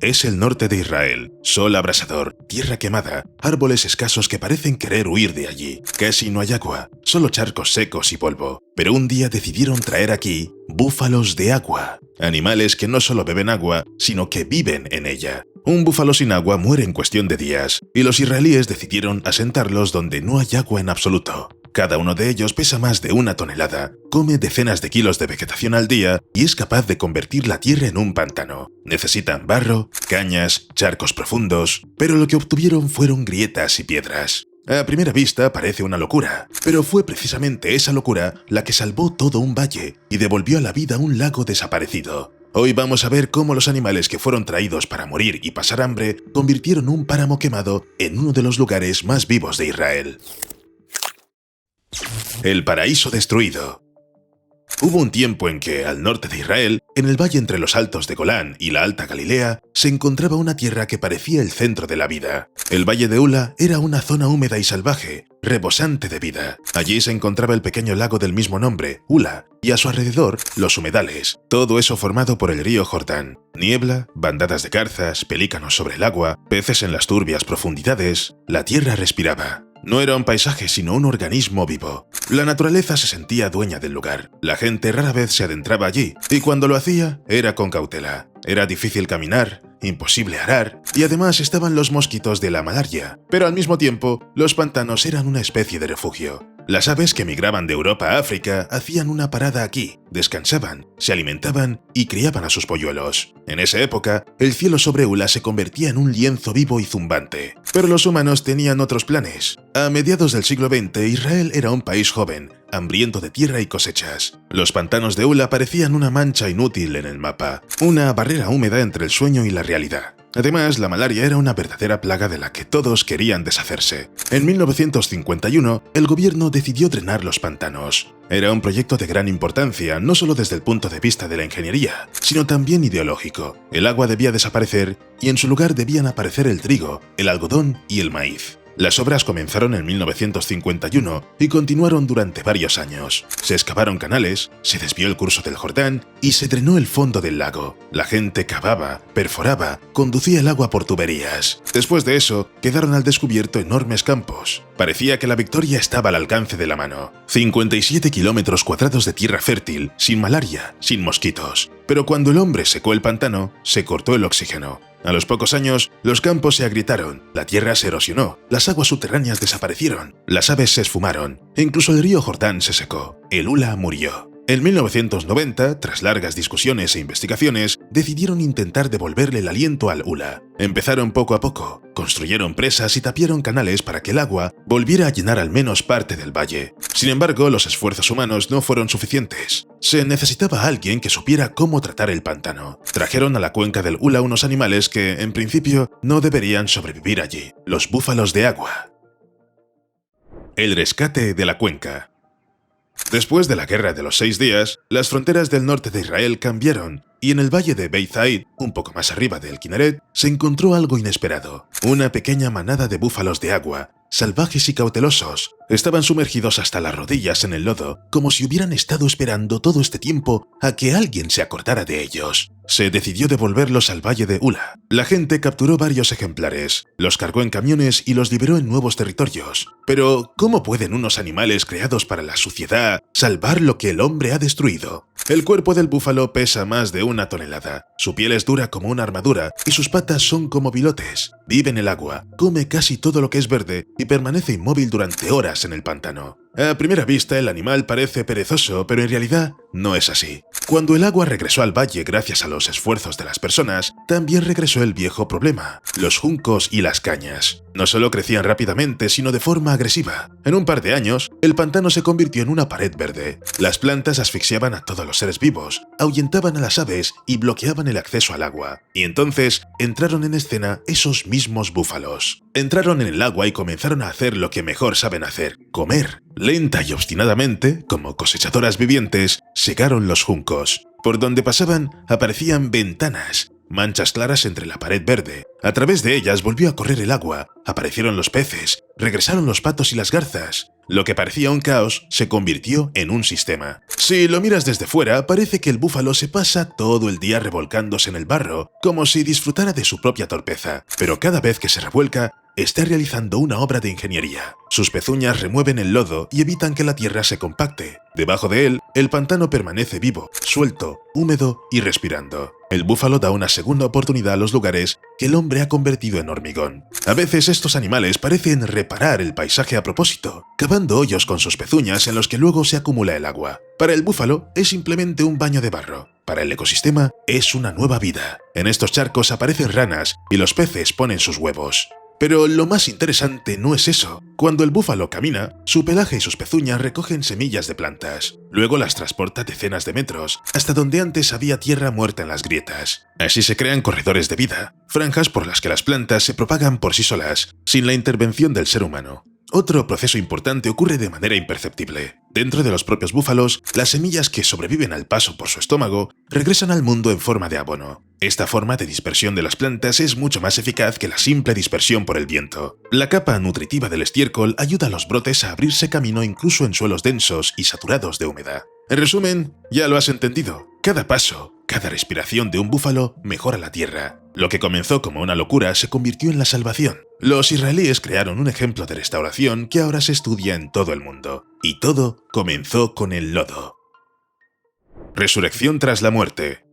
Es el norte de Israel, sol abrasador, tierra quemada, árboles escasos que parecen querer huir de allí. Casi no hay agua, solo charcos secos y polvo. Pero un día decidieron traer aquí búfalos de agua, animales que no solo beben agua, sino que viven en ella. Un búfalo sin agua muere en cuestión de días, y los israelíes decidieron asentarlos donde no hay agua en absoluto. Cada uno de ellos pesa más de 1 tonelada, come decenas de kilos de vegetación al día y es capaz de convertir la tierra en un pantano. Necesitan barro, cañas, charcos profundos, pero lo que obtuvieron fueron grietas y piedras. A primera vista parece una locura, pero fue precisamente esa locura la que salvó todo un valle y devolvió a la vida un lago desaparecido. Hoy vamos a ver cómo los animales que fueron traídos para morir y pasar hambre convirtieron un páramo quemado en uno de los lugares más vivos de Israel. El paraíso destruido. Hubo un tiempo en que, al norte de Israel, en el valle entre los altos de Golán y la Alta Galilea, se encontraba una tierra que parecía el centro de la vida. El valle de Ula era una zona húmeda y salvaje, rebosante de vida. Allí se encontraba el pequeño lago del mismo nombre, Ula, y a su alrededor, los humedales, todo eso formado por el río Jordán. Niebla, bandadas de garzas, pelícanos sobre el agua, peces en las turbias profundidades. La tierra respiraba. No era un paisaje, sino un organismo vivo. La naturaleza se sentía dueña del lugar. La gente rara vez se adentraba allí, y cuando lo hacía, era con cautela. Era difícil caminar, imposible arar, y además estaban los mosquitos de la malaria. Pero al mismo tiempo, los pantanos eran una especie de refugio. Las aves que migraban de Europa a África hacían una parada aquí, descansaban, se alimentaban y criaban a sus polluelos. En esa época, el cielo sobre Ula se convertía en un lienzo vivo y zumbante. Pero los humanos tenían otros planes. A mediados del siglo XX, Israel era un país joven, hambriento de tierra y cosechas. Los pantanos de Ula parecían una mancha inútil en el mapa, una barrera húmeda entre el sueño y la realidad. Además, la malaria era una verdadera plaga de la que todos querían deshacerse. En 1951, el gobierno decidió drenar los pantanos. Era un proyecto de gran importancia, no solo desde el punto de vista de la ingeniería, sino también ideológico. El agua debía desaparecer y en su lugar debían aparecer el trigo, el algodón y el maíz. Las obras comenzaron en 1951 y continuaron durante varios años. Se excavaron canales, se desvió el curso del Jordán y se drenó el fondo del lago. La gente cavaba, perforaba, conducía el agua por tuberías. Después de eso, quedaron al descubierto enormes campos. Parecía que la victoria estaba al alcance de la mano. 57 kilómetros cuadrados de tierra fértil, sin malaria, sin mosquitos. Pero cuando el hombre secó el pantano, se cortó el oxígeno. A los pocos años, los campos se agrietaron, la tierra se erosionó, las aguas subterráneas desaparecieron, las aves se esfumaron, e incluso el río Jordán se secó. El Ula murió. En 1990, tras largas discusiones e investigaciones, decidieron intentar devolverle el aliento al Ula. Empezaron poco a poco, construyeron presas y tapiaron canales para que el agua volviera a llenar al menos parte del valle. Sin embargo, los esfuerzos humanos no fueron suficientes. Se necesitaba alguien que supiera cómo tratar el pantano. Trajeron a la cuenca del Ula unos animales que, en principio, no deberían sobrevivir allí: los búfalos de agua. El rescate de la cuenca. Después de la Guerra de los 6 días, las fronteras del norte de Israel cambiaron y en el valle de Beit Zaid, un poco más arriba del Kineret, se encontró algo inesperado. Una pequeña manada de búfalos de agua, salvajes y cautelosos, estaban sumergidos hasta las rodillas en el lodo, como si hubieran estado esperando todo este tiempo a que alguien se acordara de ellos. Se decidió devolverlos al valle de Ula. La gente capturó varios ejemplares, los cargó en camiones y los liberó en nuevos territorios. Pero, ¿cómo pueden unos animales creados para la suciedad salvar lo que el hombre ha destruido? El cuerpo del búfalo pesa más de 1 tonelada, su piel es dura como una armadura y sus patas son como bilotes. Vive en el agua, come casi todo lo que es verde y permanece inmóvil durante horas en el pantano. A primera vista el animal parece perezoso, pero en realidad no es así. Cuando el agua regresó al valle gracias a los esfuerzos de las personas, también regresó el viejo problema: los juncos y las cañas. No solo crecían rápidamente, sino de forma agresiva. En un par de años, el pantano se convirtió en una pared verde. Las plantas asfixiaban a todos los seres vivos, ahuyentaban a las aves y bloqueaban el acceso al agua. Y entonces entraron en escena esos mismos búfalos. Entraron en el agua y comenzaron a hacer lo que mejor saben hacer: comer. Lenta y obstinadamente, como cosechadoras vivientes, segaron los juncos. Por donde pasaban aparecían ventanas, manchas claras entre la pared verde. A través de ellas volvió a correr el agua, aparecieron los peces, regresaron los patos y las garzas. Lo que parecía un caos se convirtió en un sistema. Si lo miras desde fuera, parece que el búfalo se pasa todo el día revolcándose en el barro, como si disfrutara de su propia torpeza. Pero cada vez que se revuelca, está realizando una obra de ingeniería. Sus pezuñas remueven el lodo y evitan que la tierra se compacte. Debajo de él, el pantano permanece vivo, suelto, húmedo y respirando. El búfalo da una segunda oportunidad a los lugares que el hombre ha convertido en hormigón. A veces estos animales parecen reparar el paisaje a propósito, cavando hoyos con sus pezuñas en los que luego se acumula el agua. Para el búfalo es simplemente un baño de barro. Para el ecosistema es una nueva vida. En estos charcos aparecen ranas y los peces ponen sus huevos. Pero lo más interesante no es eso. Cuando el búfalo camina, su pelaje y sus pezuñas recogen semillas de plantas. Luego las transporta decenas de metros, hasta donde antes había tierra muerta en las grietas. Así se crean corredores de vida, franjas por las que las plantas se propagan por sí solas, sin la intervención del ser humano. Otro proceso importante ocurre de manera imperceptible. Dentro de los propios búfalos, las semillas que sobreviven al paso por su estómago regresan al mundo en forma de abono. Esta forma de dispersión de las plantas es mucho más eficaz que la simple dispersión por el viento. La capa nutritiva del estiércol ayuda a los brotes a abrirse camino incluso en suelos densos y saturados de humedad. En resumen, ya lo has entendido. Cada paso, cada respiración de un búfalo mejora la tierra. Lo que comenzó como una locura se convirtió en la salvación. Los israelíes crearon un ejemplo de restauración que ahora se estudia en todo el mundo. Y todo comenzó con el lodo. Resurrección tras la muerte.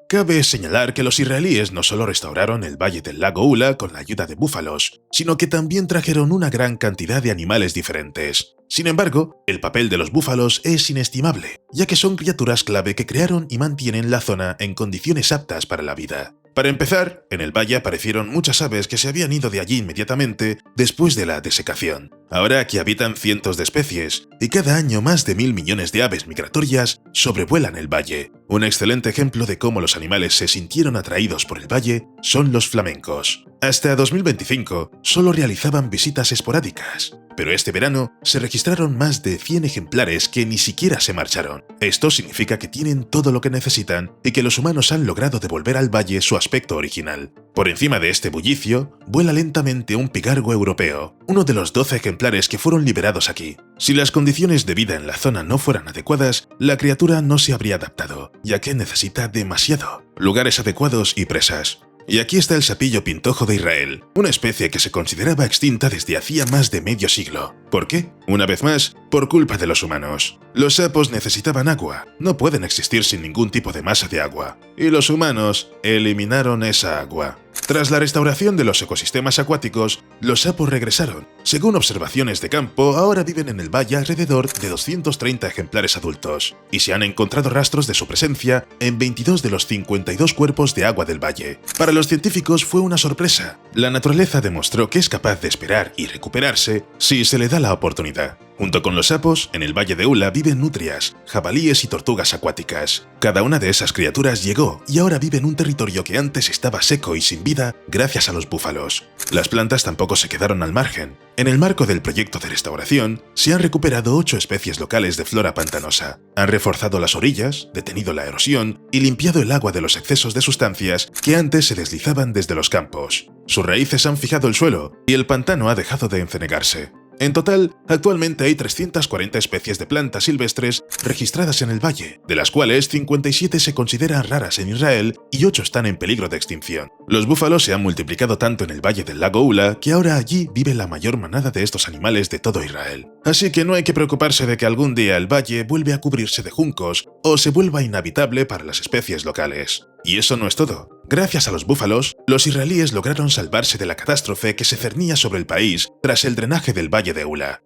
Cabe señalar que los israelíes no solo restauraron el valle del lago Ula con la ayuda de búfalos, sino que también trajeron una gran cantidad de animales diferentes. Sin embargo, el papel de los búfalos es inestimable, ya que son criaturas clave que crearon y mantienen la zona en condiciones aptas para la vida. Para empezar, en el valle aparecieron muchas aves que se habían ido de allí inmediatamente después de la desecación. Ahora aquí habitan cientos de especies, y cada año más de 1.000 millones de aves migratorias sobrevuelan el valle. Un excelente ejemplo de cómo los animales se sintieron atraídos por el valle son los flamencos. Hasta 2025 solo realizaban visitas esporádicas, pero este verano se registraron más de 100 ejemplares que ni siquiera se marcharon. Esto significa que tienen todo lo que necesitan y que los humanos han logrado devolver al valle su aspecto original. Por encima de este bullicio, vuela lentamente un pigargo europeo, uno de los 12 ejemplares que fueron liberados aquí. Si las condiciones de vida en la zona no fueran adecuadas, la criatura no se habría adaptado, ya que necesita demasiado: lugares adecuados y presas. Y aquí está el sapillo pintojo de Israel, una especie que se consideraba extinta desde hacía más de medio siglo. ¿Por qué? Una vez más, por culpa de los humanos. Los sapos necesitaban agua, no pueden existir sin ningún tipo de masa de agua, y los humanos eliminaron esa agua. Tras la restauración de los ecosistemas acuáticos, los sapos regresaron. Según observaciones de campo, ahora viven en el valle alrededor de 230 ejemplares adultos, y se han encontrado rastros de su presencia en 22 de los 52 cuerpos de agua del valle. Para los científicos fue una sorpresa. La naturaleza demostró que es capaz de esperar y recuperarse si se le da la oportunidad. Junto con los sapos, en el valle de Ula viven nutrias, jabalíes y tortugas acuáticas. Cada una de esas criaturas llegó y ahora vive en un territorio que antes estaba seco y sin vida gracias a los búfalos. Las plantas tampoco se quedaron al margen. En el marco del proyecto de restauración, se han recuperado 8 especies locales de flora pantanosa. Han reforzado las orillas, detenido la erosión y limpiado el agua de los excesos de sustancias que antes se deslizaban desde los campos. Sus raíces han fijado el suelo y el pantano ha dejado de encenegarse. En total, actualmente hay 340 especies de plantas silvestres registradas en el valle, de las cuales 57 se consideran raras en Israel y 8 están en peligro de extinción. Los búfalos se han multiplicado tanto en el valle del lago Ula que ahora allí vive la mayor manada de estos animales de todo Israel. Así que no hay que preocuparse de que algún día el valle vuelva a cubrirse de juncos o se vuelva inhabitable para las especies locales. Y eso no es todo. Gracias a los búfalos, los israelíes lograron salvarse de la catástrofe que se cernía sobre el país tras el drenaje del valle de Ula.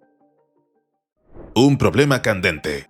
Un problema candente.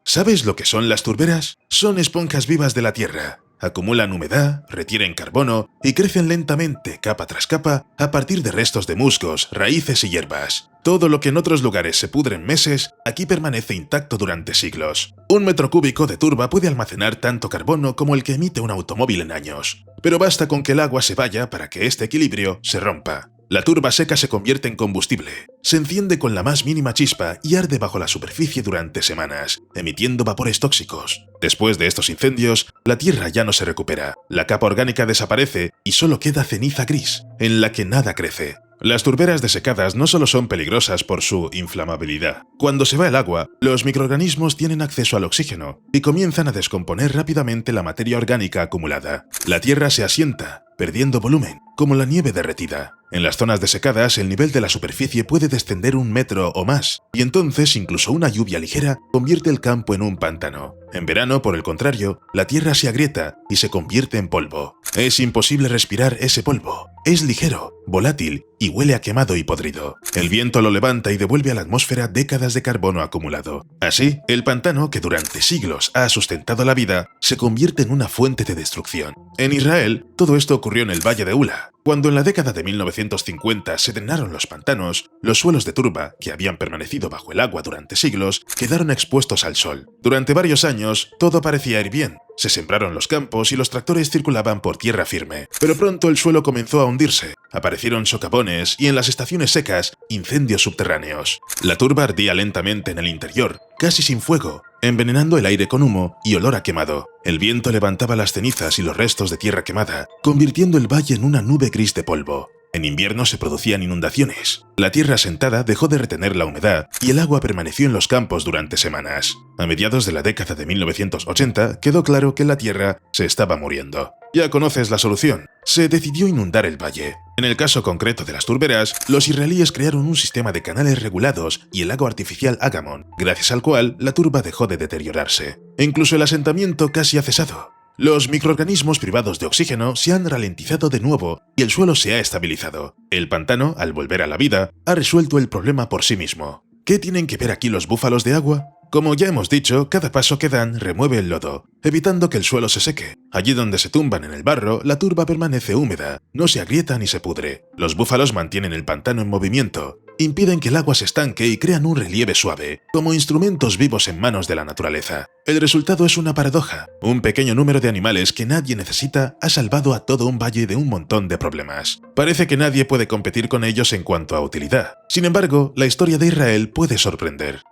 ¿Sabes lo que son las turberas? Son esponjas vivas de la tierra. Acumulan humedad, retienen carbono y crecen lentamente, capa tras capa, a partir de restos de musgos, raíces y hierbas. Todo lo que en otros lugares se pudre en meses, aquí permanece intacto durante siglos. 1 metro cúbico de turba puede almacenar tanto carbono como el que emite un automóvil en años. Pero basta con que el agua se vaya para que este equilibrio se rompa. La turba seca se convierte en combustible, se enciende con la más mínima chispa y arde bajo la superficie durante semanas, emitiendo vapores tóxicos. Después de estos incendios, la tierra ya no se recupera, la capa orgánica desaparece y solo queda ceniza gris, en la que nada crece. Las turberas desecadas no solo son peligrosas por su inflamabilidad. Cuando se va el agua, los microorganismos tienen acceso al oxígeno y comienzan a descomponer rápidamente la materia orgánica acumulada. La tierra se asienta, perdiendo volumen, como la nieve derretida. En las zonas desecadas, el nivel de la superficie puede descender 1 metro o más, y entonces incluso una lluvia ligera convierte el campo en un pantano. En verano, por el contrario, la tierra se agrieta y se convierte en polvo. Es imposible respirar ese polvo. Es ligero, volátil y huele a quemado y podrido. El viento lo levanta y devuelve a la atmósfera décadas de carbono acumulado. Así, el pantano, que durante siglos ha sustentado la vida, se convierte en una fuente de destrucción. En Israel, todo esto ocurrió en el Valle de Ula. Cuando en la década de 1950 se drenaron los pantanos, los suelos de turba, que habían permanecido bajo el agua durante siglos, quedaron expuestos al sol. Durante varios años, todo parecía ir bien. Se sembraron los campos y los tractores circulaban por tierra firme. Pero pronto el suelo comenzó a hundirse. Aparecieron socavones y en las estaciones secas, incendios subterráneos. La turba ardía lentamente en el interior, casi sin fuego, envenenando el aire con humo y olor a quemado. El viento levantaba las cenizas y los restos de tierra quemada, convirtiendo el valle en una nube gris de polvo. En invierno se producían inundaciones. La tierra asentada dejó de retener la humedad y el agua permaneció en los campos durante semanas. A mediados de la década de 1980 quedó claro que la tierra se estaba muriendo. Ya conoces la solución. Se decidió inundar el valle. En el caso concreto de las turberas, los israelíes crearon un sistema de canales regulados y el lago artificial Agamon, gracias al cual la turba dejó de deteriorarse. E incluso el asentamiento casi ha cesado. Los microorganismos privados de oxígeno se han ralentizado de nuevo y el suelo se ha estabilizado. El pantano, al volver a la vida, ha resuelto el problema por sí mismo. ¿Qué tienen que ver aquí los búfalos de agua? Como ya hemos dicho, cada paso que dan remueve el lodo, evitando que el suelo se seque. Allí donde se tumban en el barro, la turba permanece húmeda, no se agrieta ni se pudre. Los búfalos mantienen el pantano en movimiento, impiden que el agua se estanque y crean un relieve suave, como instrumentos vivos en manos de la naturaleza. El resultado es una paradoja. Un pequeño número de animales que nadie necesita ha salvado a todo un valle de un montón de problemas. Parece que nadie puede competir con ellos en cuanto a utilidad. Sin embargo, la historia de Israel puede sorprender.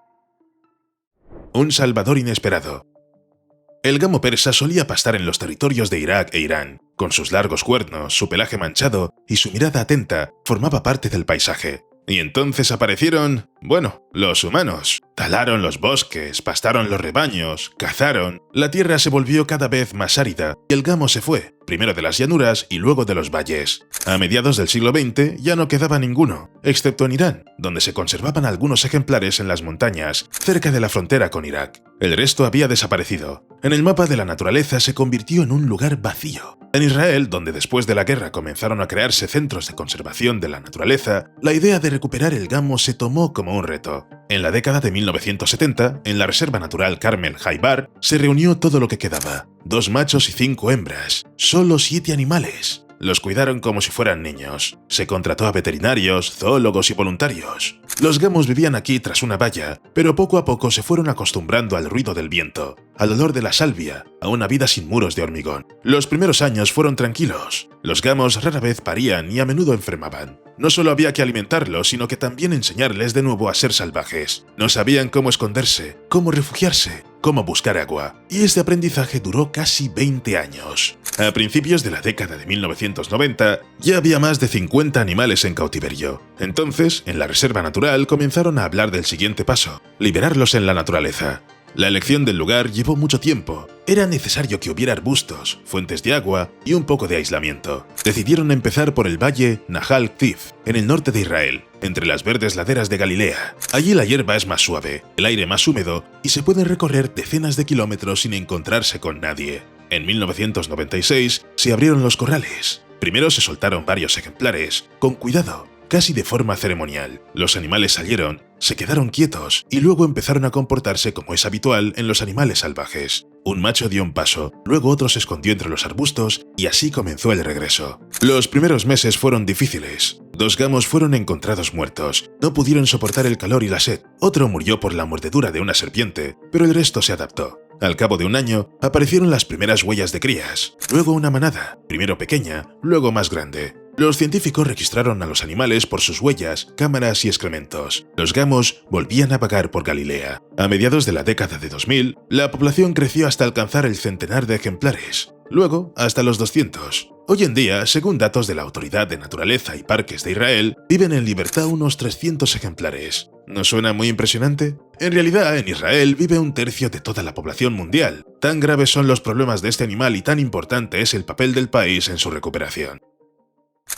Un salvador inesperado. El gamo persa solía pastar en los territorios de Irak e Irán. Con sus largos cuernos, su pelaje manchado y su mirada atenta, formaba parte del paisaje. Y entonces aparecieron, los humanos. Talaron los bosques, pastaron los rebaños, cazaron. La tierra se volvió cada vez más árida y el gamo se fue, primero de las llanuras y luego de los valles. A mediados del siglo XX ya no quedaba ninguno, excepto en Irán, donde se conservaban algunos ejemplares en las montañas, cerca de la frontera con Irak. El resto había desaparecido. En el mapa de la naturaleza se convirtió en un lugar vacío. En Israel, donde después de la guerra comenzaron a crearse centros de conservación de la naturaleza, la idea de recuperar el gamo se tomó como un reto. En la década de 1970, en la Reserva Natural Carmel Haibar, se reunió todo lo que quedaba. 2 machos y 5 hembras. Solo 7 animales. Los cuidaron como si fueran niños. Se contrató a veterinarios, zoólogos y voluntarios. Los gamos vivían aquí tras una valla, pero poco a poco se fueron acostumbrando al ruido del viento, al olor de la salvia, a una vida sin muros de hormigón. Los primeros años fueron tranquilos. Los gamos rara vez parían y a menudo enfermaban. No solo había que alimentarlos, sino que también enseñarles de nuevo a ser salvajes. No sabían cómo esconderse, cómo refugiarse, cómo buscar agua. Y este aprendizaje duró casi 20 años. A principios de la década de 1990, ya había más de 50 animales en cautiverio. Entonces, en la reserva natural comenzaron a hablar del siguiente paso: liberarlos en la naturaleza. La elección del lugar llevó mucho tiempo. Era necesario que hubiera arbustos, fuentes de agua y un poco de aislamiento. Decidieron empezar por el valle Nahal Oz, en el norte de Israel, entre las verdes laderas de Galilea. Allí la hierba es más suave, el aire más húmedo y se pueden recorrer decenas de kilómetros sin encontrarse con nadie. En 1996 se abrieron los corrales. Primero se soltaron varios ejemplares, con cuidado, casi de forma ceremonial. Los animales salieron, se quedaron quietos y luego empezaron a comportarse como es habitual en los animales salvajes. Un macho dio un paso, luego otro se escondió entre los arbustos y así comenzó el regreso. Los primeros meses fueron difíciles. 2 gamos fueron encontrados muertos, no pudieron soportar el calor y la sed. Otro murió por la mordedura de una serpiente, pero el resto se adaptó. Al cabo de un año, aparecieron las primeras huellas de crías, luego una manada, primero pequeña, luego más grande. Los científicos registraron a los animales por sus huellas, cámaras y excrementos. Los gamos volvían a vagar por Galilea. A mediados de la década de 2000, la población creció hasta alcanzar el centenar de ejemplares, luego hasta los 200. Hoy en día, según datos de la Autoridad de Naturaleza y Parques de Israel, viven en libertad unos 300 ejemplares. ¿No suena muy impresionante? En realidad, en Israel vive un tercio de toda la población mundial. Tan graves son los problemas de este animal y tan importante es el papel del país en su recuperación.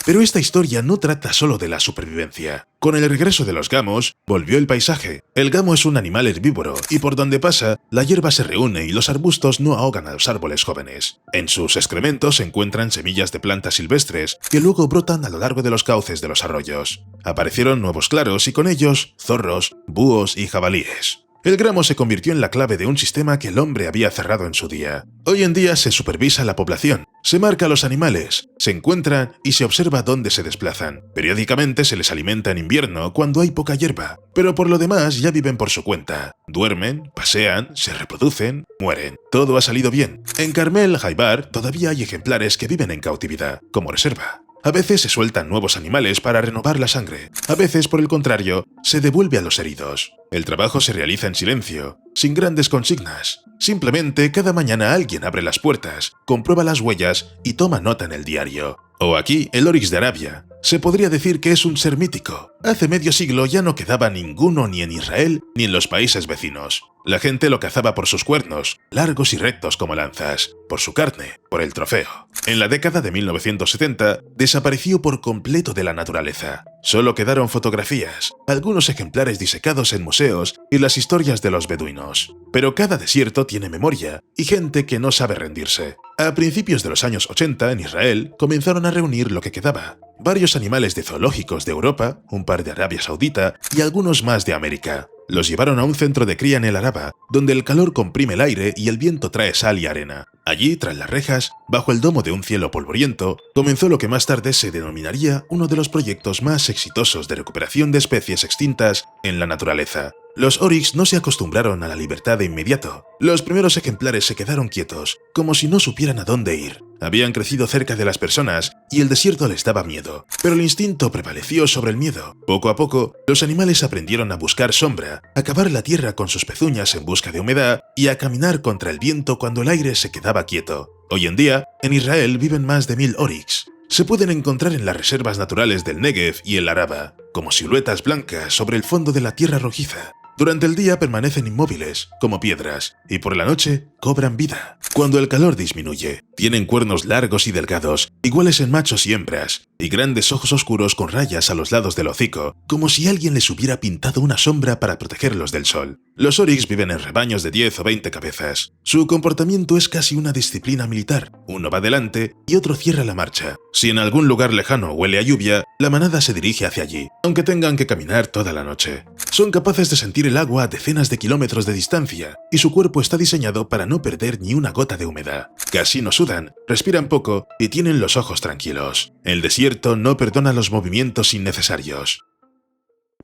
Pero esta historia no trata solo de la supervivencia. Con el regreso de los gamos, volvió el paisaje. El gamo es un animal herbívoro y por donde pasa, la hierba se reúne y los arbustos no ahogan a los árboles jóvenes. En sus excrementos se encuentran semillas de plantas silvestres que luego brotan a lo largo de los cauces de los arroyos. Aparecieron nuevos claros y con ellos zorros, búhos y jabalíes. El gramo se convirtió en la clave de un sistema que el hombre había cerrado en su día. Hoy en día se supervisa la población, se marca a los animales, se encuentran y se observa dónde se desplazan. Periódicamente se les alimenta en invierno cuando hay poca hierba, pero por lo demás ya viven por su cuenta. Duermen, pasean, se reproducen, mueren. Todo ha salido bien. En Carmel, Haibar, todavía hay ejemplares que viven en cautividad, como reserva. A veces se sueltan nuevos animales para renovar la sangre. A veces, por el contrario, se devuelve a los heridos. El trabajo se realiza en silencio, sin grandes consignas. Simplemente cada mañana alguien abre las puertas, comprueba las huellas y toma nota en el diario. O aquí, el Oryx de Arabia. Se podría decir que es un ser mítico. Hace medio siglo ya no quedaba ninguno ni en Israel ni en los países vecinos. La gente lo cazaba por sus cuernos, largos y rectos como lanzas, por su carne, por el trofeo. En la década de 1970 desapareció por completo de la naturaleza. Solo quedaron fotografías, algunos ejemplares disecados en museos y las historias de los beduinos. Pero cada desierto tiene memoria y gente que no sabe rendirse. A principios de los años 80 en Israel comenzaron a reunir lo que quedaba. Varios animales de zoológicos de Europa, un par de Arabia Saudita y algunos más de América. Los llevaron a un centro de cría en el Araba, donde el calor comprime el aire y el viento trae sal y arena. Allí, tras las rejas, bajo el domo de un cielo polvoriento, comenzó lo que más tarde se denominaría uno de los proyectos más exitosos de recuperación de especies extintas en la naturaleza. Los Oryx no se acostumbraron a la libertad de inmediato. Los primeros ejemplares se quedaron quietos, como si no supieran a dónde ir. Habían crecido cerca de las personas y el desierto les daba miedo, pero el instinto prevaleció sobre el miedo. Poco a poco, los animales aprendieron a buscar sombra, a cavar la tierra con sus pezuñas en busca de humedad y a caminar contra el viento cuando el aire se quedaba quieto. Hoy en día, en Israel viven más de 1000 Oryx. Se pueden encontrar en las reservas naturales del Negev y el Araba, como siluetas blancas sobre el fondo de la tierra rojiza. Durante el día permanecen inmóviles, como piedras, y por la noche cobran vida. Cuando el calor disminuye, tienen cuernos largos y delgados, iguales en machos y hembras, y grandes ojos oscuros con rayas a los lados del hocico, como si alguien les hubiera pintado una sombra para protegerlos del sol. Los Oryx viven en rebaños de 10 o 20 cabezas. Su comportamiento es casi una disciplina militar. Uno va delante y otro cierra la marcha. Si en algún lugar lejano huele a lluvia, la manada se dirige hacia allí, aunque tengan que caminar toda la noche. Son capaces de sentir el agua a decenas de kilómetros de distancia, y su cuerpo está diseñado para no perder ni una gota de humedad. Casi no sudan, respiran poco y tienen los ojos tranquilos. El desierto no perdona los movimientos innecesarios.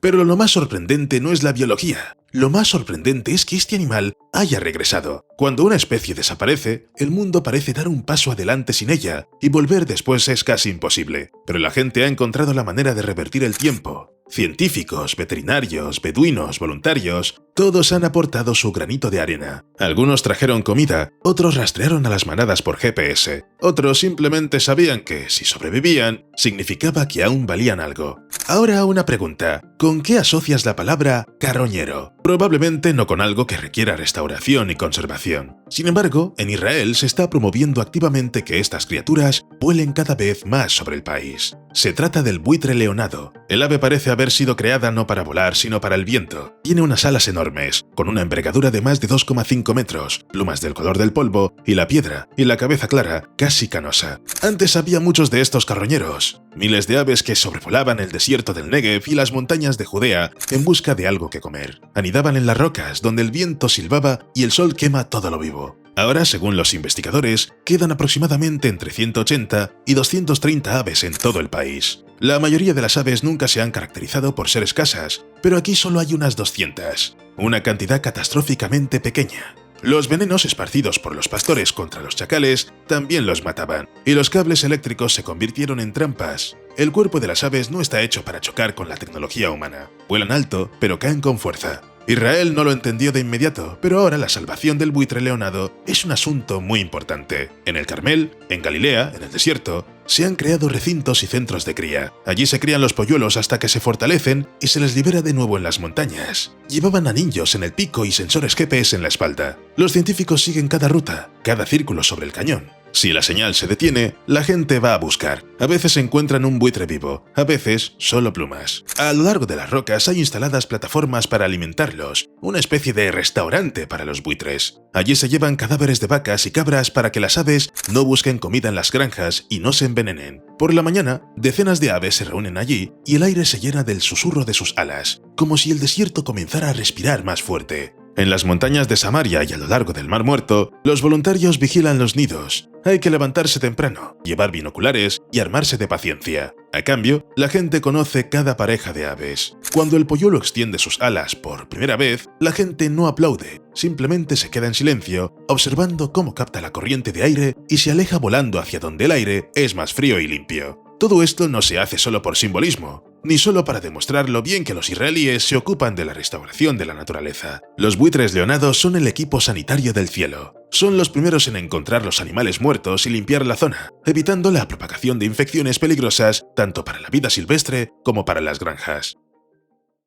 Pero lo más sorprendente no es la biología. Lo más sorprendente es que este animal haya regresado. Cuando una especie desaparece, el mundo parece dar un paso adelante sin ella, y volver después es casi imposible. Pero la gente ha encontrado la manera de revertir el tiempo. Científicos, veterinarios, beduinos, voluntarios, todos han aportado su granito de arena. Algunos trajeron comida, otros rastrearon a las manadas por GPS, otros simplemente sabían que, si sobrevivían, significaba que aún valían algo. Ahora una pregunta, ¿con qué asocias la palabra carroñero? Probablemente no con algo que requiera restauración y conservación. Sin embargo, en Israel se está promoviendo activamente que estas criaturas vuelen cada vez más sobre el país. Se trata del buitre leonado. El ave parece haber sido creada no para volar, sino para el viento. Tiene unas alas enormes, con una envergadura de más de 2,5 metros, plumas del color del polvo y la piedra, y la cabeza clara, casi canosa. Antes había muchos de estos carroñeros, miles de aves que sobrevolaban el desierto del Negev y las montañas de Judea en busca de algo que comer. Anidaban en las rocas, donde el viento silbaba y el sol quema todo lo vivo. Ahora, según los investigadores, quedan aproximadamente entre 180 y 230 aves en todo el país. La mayoría de las aves nunca se han caracterizado por ser escasas, pero aquí solo hay unas 200, una cantidad catastróficamente pequeña. Los venenos esparcidos por los pastores contra los chacales también los mataban, y los cables eléctricos se convirtieron en trampas. El cuerpo de las aves no está hecho para chocar con la tecnología humana. Vuelan alto, pero caen con fuerza. Israel no lo entendió de inmediato, pero ahora la salvación del buitre leonado es un asunto muy importante. En el Carmel, en Galilea, en el desierto, se han creado recintos y centros de cría. Allí se crían los polluelos hasta que se fortalecen y se les libera de nuevo en las montañas. Llevaban anillos en el pico y sensores GPS en la espalda. Los científicos siguen cada ruta, cada círculo sobre el cañón. Si la señal se detiene, la gente va a buscar. A veces encuentran un buitre vivo, a veces solo plumas. A lo largo de las rocas hay instaladas plataformas para alimentarlos, una especie de restaurante para los buitres. Allí se llevan cadáveres de vacas y cabras para que las aves no busquen comida en las granjas y no se envenenen. Por la mañana, decenas de aves se reúnen allí y el aire se llena del susurro de sus alas, como si el desierto comenzara a respirar más fuerte. En las montañas de Samaria y a lo largo del Mar Muerto, los voluntarios vigilan los nidos. Hay que levantarse temprano, llevar binoculares y armarse de paciencia. A cambio, la gente conoce cada pareja de aves. Cuando el polluelo extiende sus alas por primera vez, la gente no aplaude, simplemente se queda en silencio, observando cómo capta la corriente de aire y se aleja volando hacia donde el aire es más frío y limpio. Todo esto no se hace solo por simbolismo, ni solo para demostrar lo bien que los israelíes se ocupan de la restauración de la naturaleza. Los buitres leonados son el equipo sanitario del cielo. Son los primeros en encontrar los animales muertos y limpiar la zona, evitando la propagación de infecciones peligrosas tanto para la vida silvestre como para las granjas.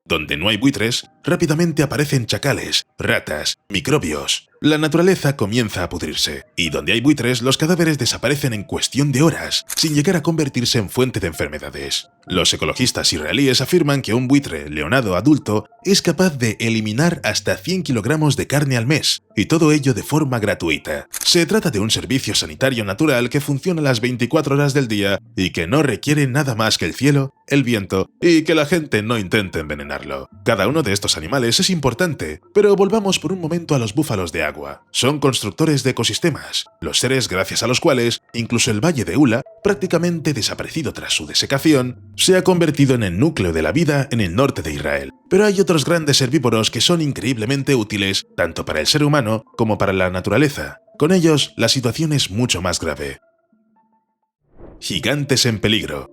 Donde no hay buitres, rápidamente aparecen chacales, ratas, microbios. La naturaleza comienza a pudrirse, y donde hay buitres, los cadáveres desaparecen en cuestión de horas, sin llegar a convertirse en fuente de enfermedades. Los ecologistas israelíes afirman que un buitre leonado adulto es capaz de eliminar hasta 100 kilogramos de carne al mes, y todo ello de forma gratuita. Se trata de un servicio sanitario natural que funciona las 24 horas del día y que no requiere nada más que el cielo, el viento y que la gente no intente envenenarlo. Cada uno de estos animales es importante, pero volvamos por un momento a los búfalos de agua. Son constructores de ecosistemas, los seres gracias a los cuales incluso el valle de Ula, prácticamente desaparecido tras su desecación, se ha convertido en el núcleo de la vida en el norte de Israel. Pero hay otros grandes herbívoros que son increíblemente útiles tanto para el ser humano como para la naturaleza. Con ellos, la situación es mucho más grave. Gigantes en peligro.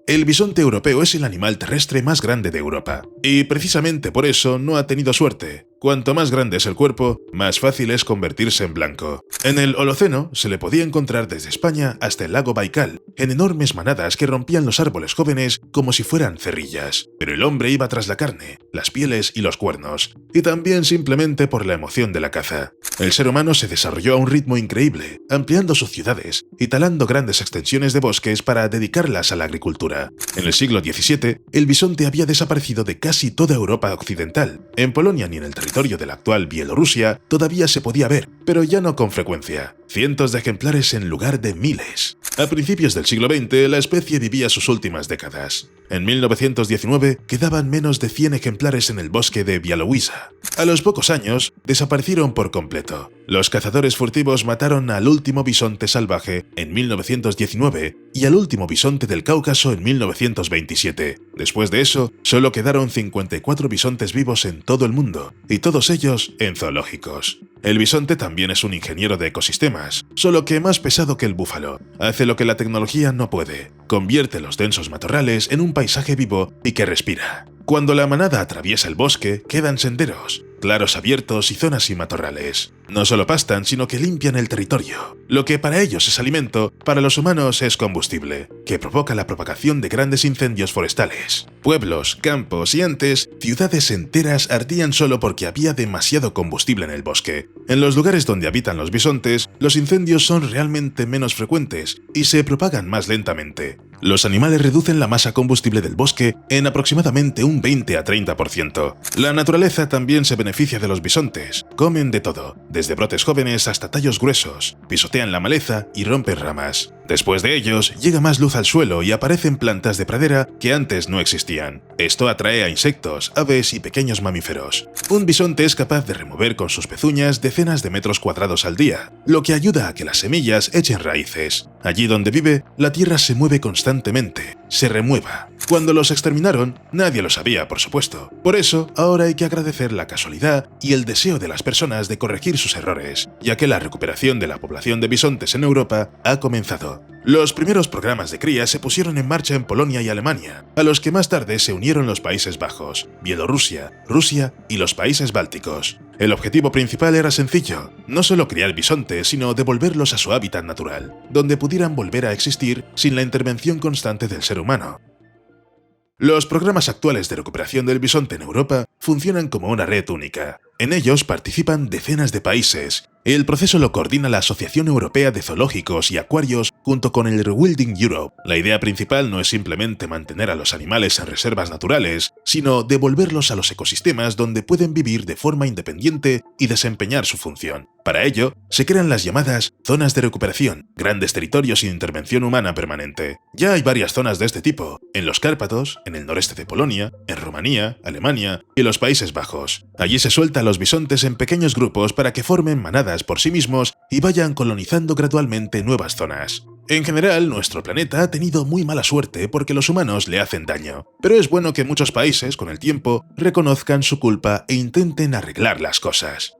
El bisonte europeo es el animal terrestre más grande de Europa, y precisamente por eso no ha tenido suerte. Cuanto más grande es el cuerpo, más fácil es convertirse en blanco. En el Holoceno se le podía encontrar desde España hasta el lago Baikal, en enormes manadas que rompían los árboles jóvenes como si fueran cerrillas. Pero el hombre iba tras la carne, las pieles y los cuernos, y también simplemente por la emoción de la caza. El ser humano se desarrolló a un ritmo increíble, ampliando sus ciudades y talando grandes extensiones de bosques para dedicarlas a la agricultura. En el siglo XVII, el bisonte había desaparecido de casi toda Europa occidental. En Polonia ni en el territorio de la actual Bielorrusia todavía se podía ver, pero ya no con frecuencia. Cientos de ejemplares en lugar de miles. A principios del siglo XX, la especie vivía sus últimas décadas. En 1919 quedaban menos de 100 ejemplares en el bosque de Białowieża. A los pocos años, desaparecieron por completo. Los cazadores furtivos mataron al último bisonte salvaje en 1919 y al último bisonte del Cáucaso en 1927. Después de eso, solo quedaron 54 bisontes vivos en todo el mundo, y todos ellos en zoológicos. El bisonte también es un ingeniero de ecosistemas, solo que más pesado que el búfalo. Hace lo que la tecnología no puede. Convierte los densos matorrales en un paisaje vivo y que respira. Cuando la manada atraviesa el bosque, quedan senderos, claros abiertos y zonas sin matorrales. No solo pastan, sino que limpian el territorio. Lo que para ellos es alimento, para los humanos es combustible, que provoca la propagación de grandes incendios forestales. Pueblos, campos y antes, ciudades enteras ardían solo porque había demasiado combustible en el bosque. En los lugares donde habitan los bisontes, los incendios son realmente menos frecuentes y se propagan más lentamente. Los animales reducen la masa combustible del bosque en aproximadamente un 20 a 30%. La naturaleza también se beneficia de los bisontes. Comen de todo, desde brotes jóvenes hasta tallos gruesos, pisotean la maleza y rompen ramas. Después de ellos, llega más luz al suelo y aparecen plantas de pradera que antes no existían. Esto atrae a insectos, aves y pequeños mamíferos. Un bisonte es capaz de remover con sus pezuñas decenas de metros cuadrados al día, lo que ayuda a que las semillas echen raíces. Allí donde vive, la tierra se mueve constantemente, se remueva. Cuando los exterminaron, nadie lo sabía, por supuesto. Por eso, ahora hay que agradecer la casualidad y el deseo de las personas de corregir sus errores, ya que la recuperación de la población de bisontes en Europa ha comenzado. Los primeros programas de cría se pusieron en marcha en Polonia y Alemania, a los que más tarde se unieron los Países Bajos, Bielorrusia, Rusia y los países bálticos. El objetivo principal era sencillo, no solo criar bisontes, sino devolverlos a su hábitat natural, donde pudieran volver a existir sin la intervención constante del ser humano. Los programas actuales de recuperación del bisonte en Europa funcionan como una red única. En ellos participan decenas de países. El proceso lo coordina la Asociación Europea de Zoológicos y Acuarios junto con el Rewilding Europe. La idea principal no es simplemente mantener a los animales en reservas naturales, sino devolverlos a los ecosistemas donde pueden vivir de forma independiente y desempeñar su función. Para ello, se crean las llamadas zonas de recuperación, grandes territorios sin intervención humana permanente. Ya hay varias zonas de este tipo, en los Cárpatos, en el noreste de Polonia, en Rumanía, Alemania y los Países Bajos. Allí se suelta a los bisontes en pequeños grupos para que formen manadas por sí mismos y vayan colonizando gradualmente nuevas zonas. En general, nuestro planeta ha tenido muy mala suerte porque los humanos le hacen daño, pero es bueno que muchos países, con el tiempo, reconozcan su culpa e intenten arreglar las cosas.